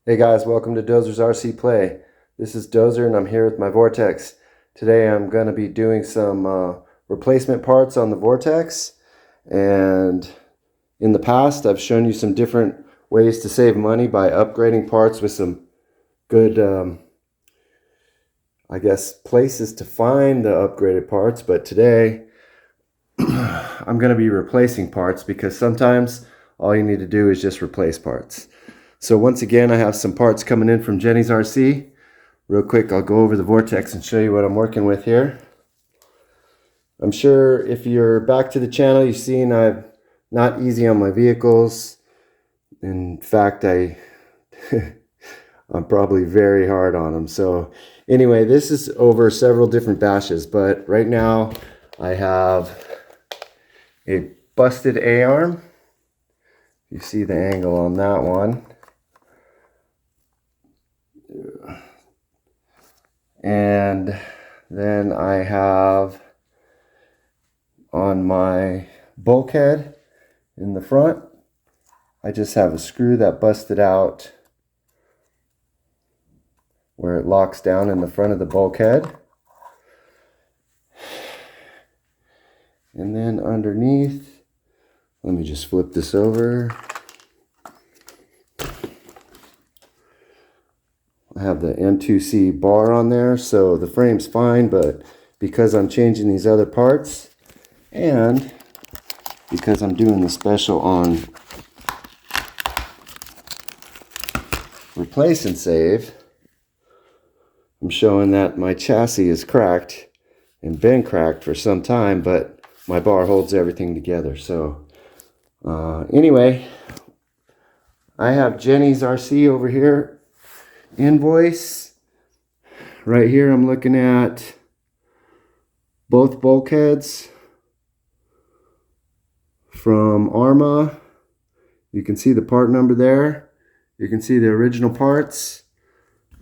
Hey guys, welcome to Dozer's RC Play. This is Dozer and I'm here with my Vortex. Today I'm going to be doing some replacement parts on the Vortex, and in the past I've shown you some different ways to save money by upgrading parts with some good, places to find the upgraded parts. But today I'm going to be replacing parts because sometimes all you need to do is just replace parts. So once again, I have some parts coming in from Jenny's RC. Real quick, I'll go over the Vortex and show you what I'm working with here. I'm sure if you're back to the channel, you've seen I'm not easy on my vehicles. In fact, I'm probably very hard on them. So anyway, this is over several different bashes, but right now I have a busted A-arm. You see the angle on that one. And then I have on my bulkhead in the front, I just have a screw that busted out where it locks down in the front of the bulkhead. And then underneath, let me just flip this over. I have the M2C bar on there, so the frame's fine, but because I'm changing these other parts and because I'm doing the special on replace and save, I'm showing that my chassis is cracked and been cracked for some time, but my bar holds everything together. So anyway, I have Jenny's RC over here. Invoice. Right here I'm looking at both bulkheads from ARRMA. You can see the part number there. You can see the original parts.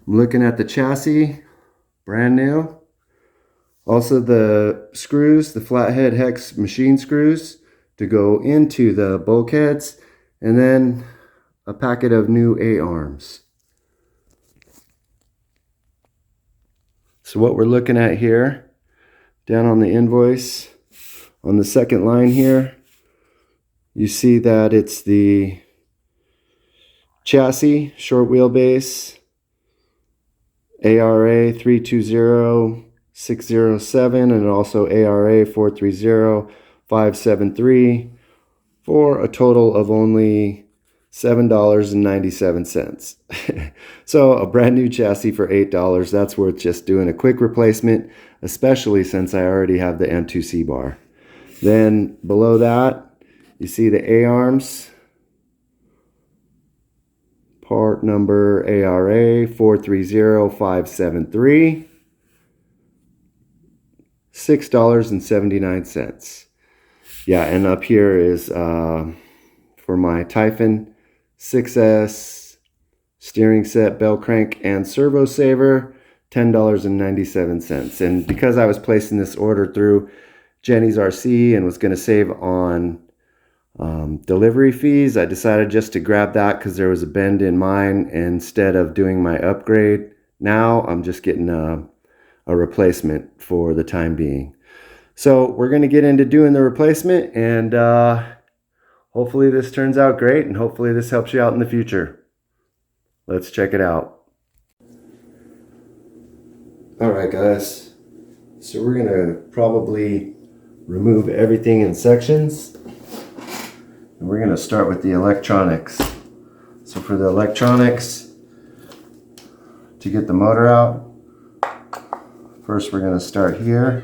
I'm looking at the chassis, brand new. Also the screws, the flathead hex machine screws to go into the bulkheads, and then a packet of new A-arms. So what we're looking at here, down on the invoice, on the second line here, you see that it's the chassis, short wheelbase, ARRA 320607, and also ARRA 430573 for a total of only $7.97. So a brand new chassis for $8, that's worth just doing a quick replacement, especially since I already have the M2C bar. Then below that, you see the A-arms. Part number ARRA 430573. $6.79. Yeah, and up here is for my Typhon 6S steering set, bell crank, and servo saver, $10.97. And because I was placing this order through Jenny's RC and was going to save on delivery fees, I decided just to grab that because there was a bend in mine. Instead of doing my upgrade, now I'm just getting a replacement for the time being. So we're going to get into doing the replacement, and hopefully this turns out great, and hopefully this helps you out in the future. Let's check it out. Alright guys, so we're going to probably remove everything in sections. And we're going to start with the electronics. So for the electronics, to get the motor out, first we're going to start here.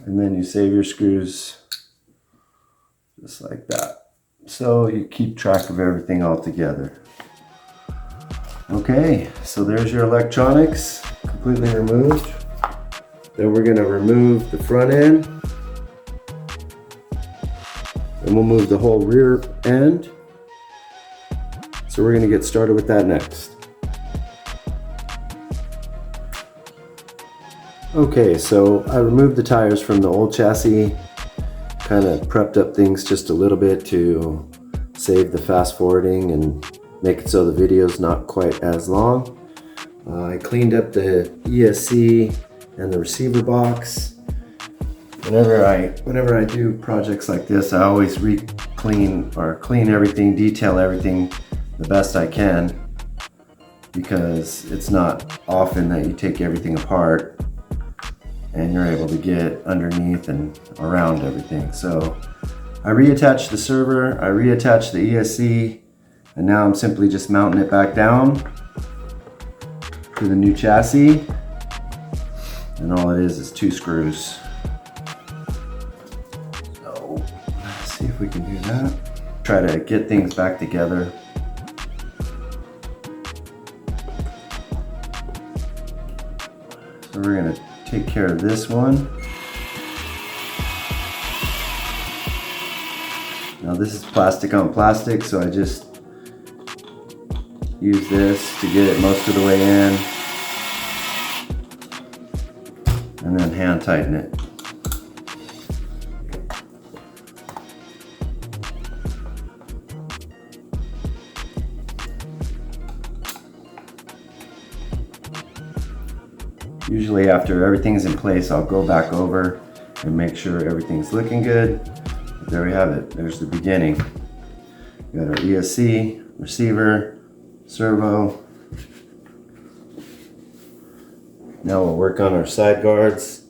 And then you save your screws just like that. So you keep track of everything all together. Okay, so there's your electronics completely removed. Then we're gonna remove the front end. And we'll move the whole rear end. So we're gonna get started with that next. Okay, so I removed the tires from the old chassis, kind of prepped up things just a little bit to save the fast forwarding and make it so the video's not quite as long. I cleaned up the ESC and the receiver box. Whenever I do projects like this, I always clean everything, detail everything the best I can, because it's not often that you take everything apart and you're able to get underneath and around everything. So I reattached the server, I reattached the ESC, and now I'm simply just mounting it back down to the new chassis. And all it is 2 screws. So let's see if we can do that. Try to get things back together. So we're gonna take care of this one. Now this is plastic on plastic, so I just use this to get it most of the way in, and then hand tighten it. Usually after everything's in place, I'll go back over and make sure everything's looking good. But there we have it. There's the beginning. We got our ESC, receiver, servo. Now we'll work on our side guards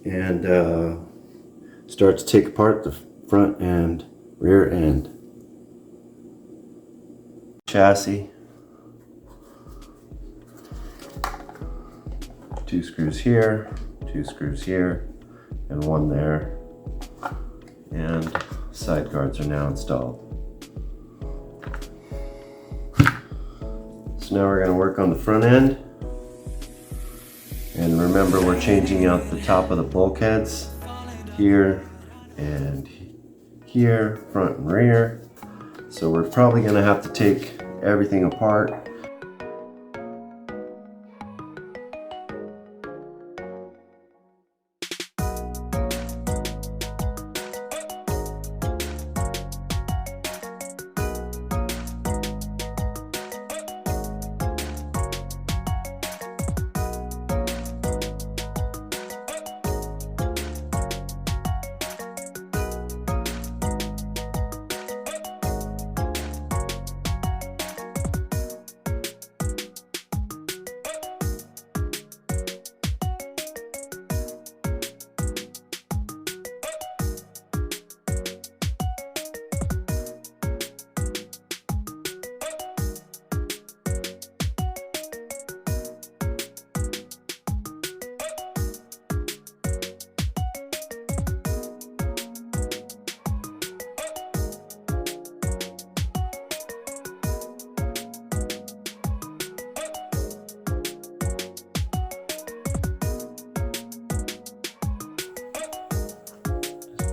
and start to take apart the front and rear end. Chassis. 2 screws here, 2 screws here, and 1 there. And side guards are now installed. So now we're going to work on the front end. And remember, we're changing out the top of the bulkheads here and here, front and rear. So we're probably going to have to take everything apart.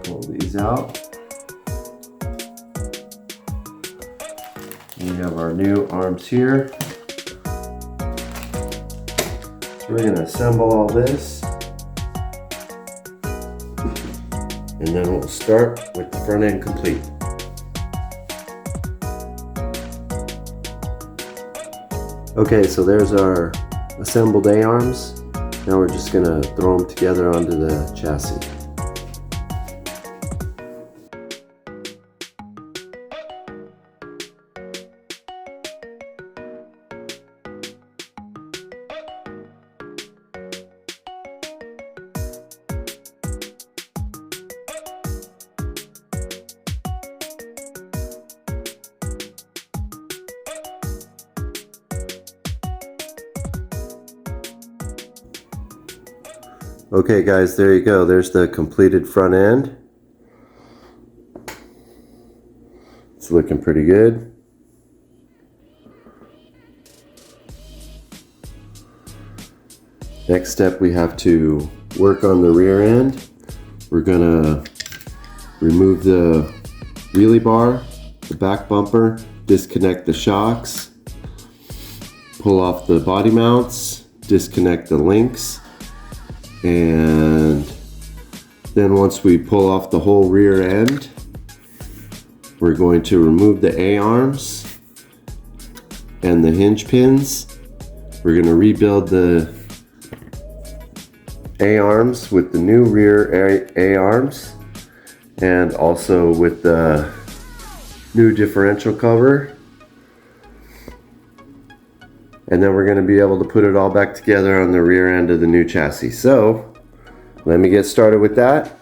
Pull these out. We have our new arms here. So we're going to assemble all this. And then we'll start with the front end complete. Okay, so there's our assembled A-arms. Now we're just going to throw them together onto the chassis. Okay guys, there you go. There's the completed front end. It's looking pretty good. Next step, we have to work on the rear end. We're gonna remove the wheelie bar, the back bumper, disconnect the shocks, pull off the body mounts, disconnect the links, and then once we pull off the whole rear end, we're going to remove the A-arms and the hinge pins. We're going to rebuild the A-arms with the new rear A-arms and also with the new differential cover. And then we're going to be able to put it all back together on the rear end of the new chassis. So let me get started with that,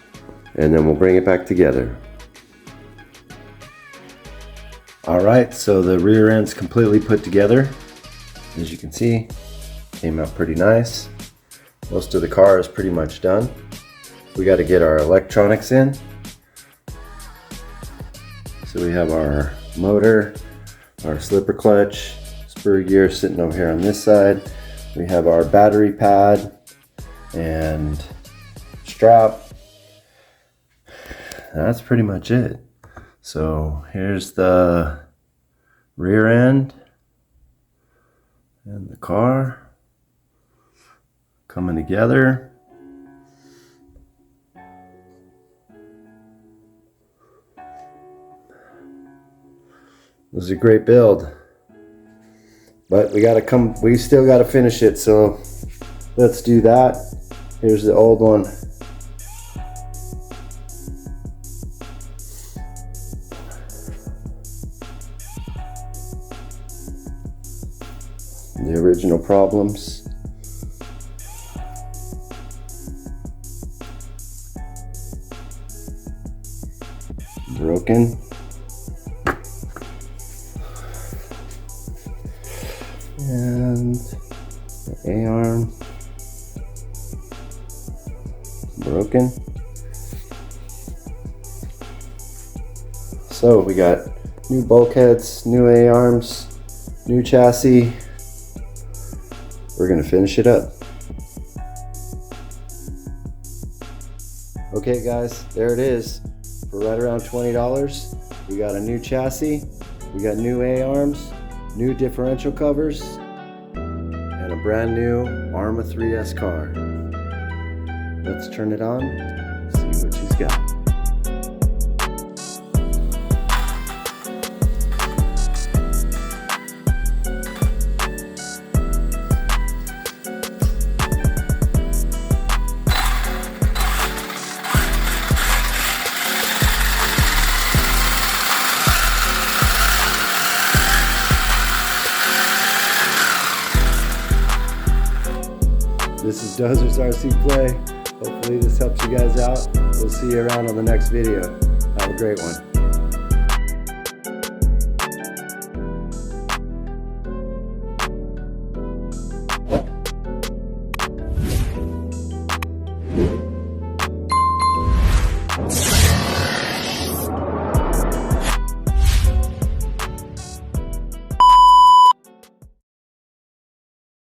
and then we'll bring it back together. All right, so the rear end's completely put together. As you can see, came out pretty nice. Most of the car is pretty much done. We got to get our electronics in. So we have our motor, our slipper clutch, spur gear sitting over here on this side. We have our battery pad and strap. That's pretty much it. So here's the rear end and the car coming together. This is a great build, but we still got to finish it, so let's do that. Here's the old one. The original problems. Broken. And the A-arm broken. So we got new bulkheads, new A-arms, new chassis. We're gonna finish it up. Okay guys, there it is. For right around $20, we got a new chassis, we got new A-arms, new differential covers, and a brand new ARRMA 3S car. Let's turn it on, see what she's got. This is Dozer's RC Play. Hopefully this helps you guys out. We'll see you around on the next video. Have a great one.